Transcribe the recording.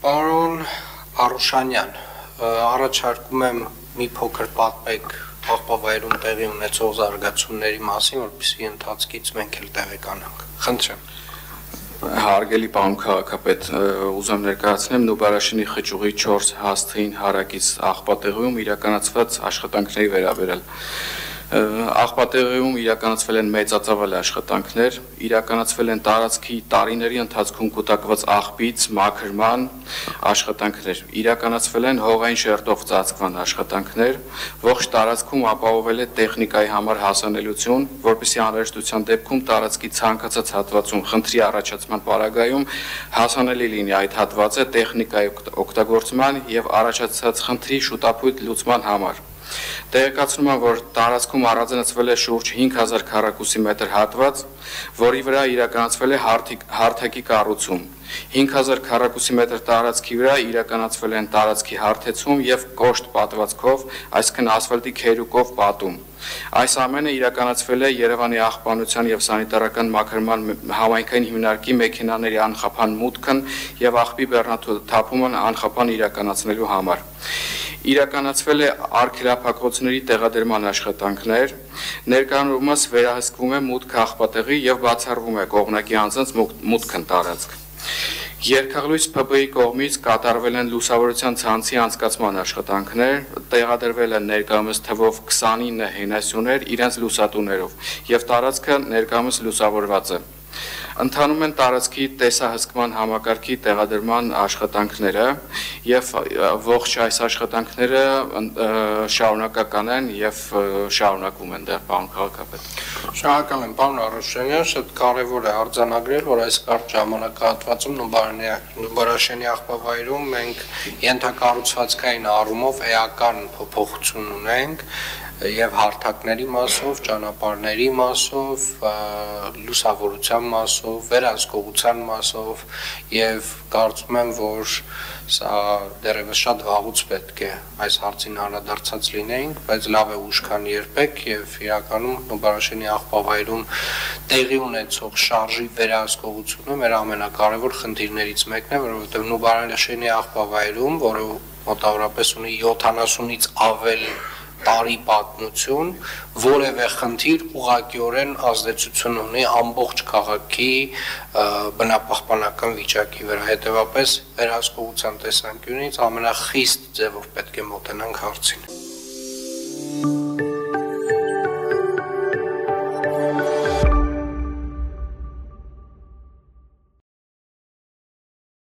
Պարոն Արուշանյան, առաջարկում եմ մի փոքր պատմեք աղբավայրում տեղի ունեցող զարգացումների մասին, որպեսզի ընթացքից մենք էլ տեղեկանանք։ Խնդրեմ։ Հարգելի պարոն քաղաքապետ, ուզում ներկայացնեմ Նուբարաշենի խճուղի 4 հաստին հարակից աղբատեղիում իրականացված աշխատանքների վերաբերյալ։ Աղբատեղիում իրականացվել են մեծածավալ աշխատանքներ, իրականացվել են տարածքի տարիների ընթացքում կուտակված աղբից մաքրման աշխատանքներ, իրականացվել են հողային շերտով ծածկման աշխատանքներ, ողջ տարածքում ապահովել է տեխնիկայի համար հասանելիություն, որպեսզի անհրաժեշտության դեպքում տարածքի ցանկացած հատվածում խնդրի առաջացման պարագայում հասանելի լինի այդ հատվածը տեխնիկայի օգտագործման եւ առաջացած խնդրի շուտապույտ լուծման համար։ Տեղեկացնում եմ, որ տարածքում առանձնացվել է շուրջ 5000 քառակուսի մետր հատված, որի վրա իրականացվել է հարթակի կառուցում։ 5000 քառակուսի մետր տարածքի վրա իրականացվել են տարածքի հարթեցում եւ կոշտ պատվածքով, այսինքն ասֆալտի քերուկով պատում։ Այս ամենը իրականացվել է Երևանի աղբանության եւ սանիտարական մաքրման համայնքային հիմնարկի մեքենաների անխափան մուտքն եւ աղբի բեռնաթափումն անխափան իրականացնելու համար։ Իրականացվել է արգելափակոցների տեղադրման աշխատանքներ, ներկայումս վերահսկվում է մուտք աղբատեղի եւ բացառվում է կողմնակի անձանց մուտքն տարածք։ Երկաղլույս ՓԲ-ի կողմից կատարվել են լուսավորության ցանցի անցկացման աշխատանքներ, տեղադրվել են ներկայումս թվով 29 հենասյուներ իրենց լուսատուներով եւ տարածքը ներկայումս լուսավորված է։ Ընթանում են տարածքի տեսահսկման համակարգի տեղադրման աշխատանքները եւ ողջ այս աշխատանքները շարունակական են եւ շարունակվում են դեռ պարոն քաղաքապետ։ Շնորհակալ եմ, պարոն Արուշանյան, շատ կարևոր է արձանագրել, որ այս կարճ ժամանակահատվածում Նուբարաշենի աղբավայրում մենք ենթակառուցվածքային առումով էական փոփոխություն ունենք եւ հարթակների մասով, ճանապարհների մասով, լուսավորության մասով, վերահսկողության մասով եւ կարծում եմ, որ սա դեռևս շատ վաղուց պետք է այս հարցին անդրադարձած լինեինք, բայց լավ է ուշ քան երբեք եւ իրականում Նուբարաշենի աղբավայրում տեղի ունեցող շարժի վերահսկողությունը մեր ամենակարևոր խնդիրներից մեկն է, որովհետեւ Նուբարաշենի աղբավայրում, որը մոտավորապես ունի 70-ից ավել տարի պատմություն, որևէ խնդիր ուղղակիորեն ազդեցություն ունի ամբողջ քաղաքի բնապահպանական վիճակի վրա, հետևաբար վերահսկողության տեսանկյունից ամենախիստ ձևով պետք է մոտենանք հարցին։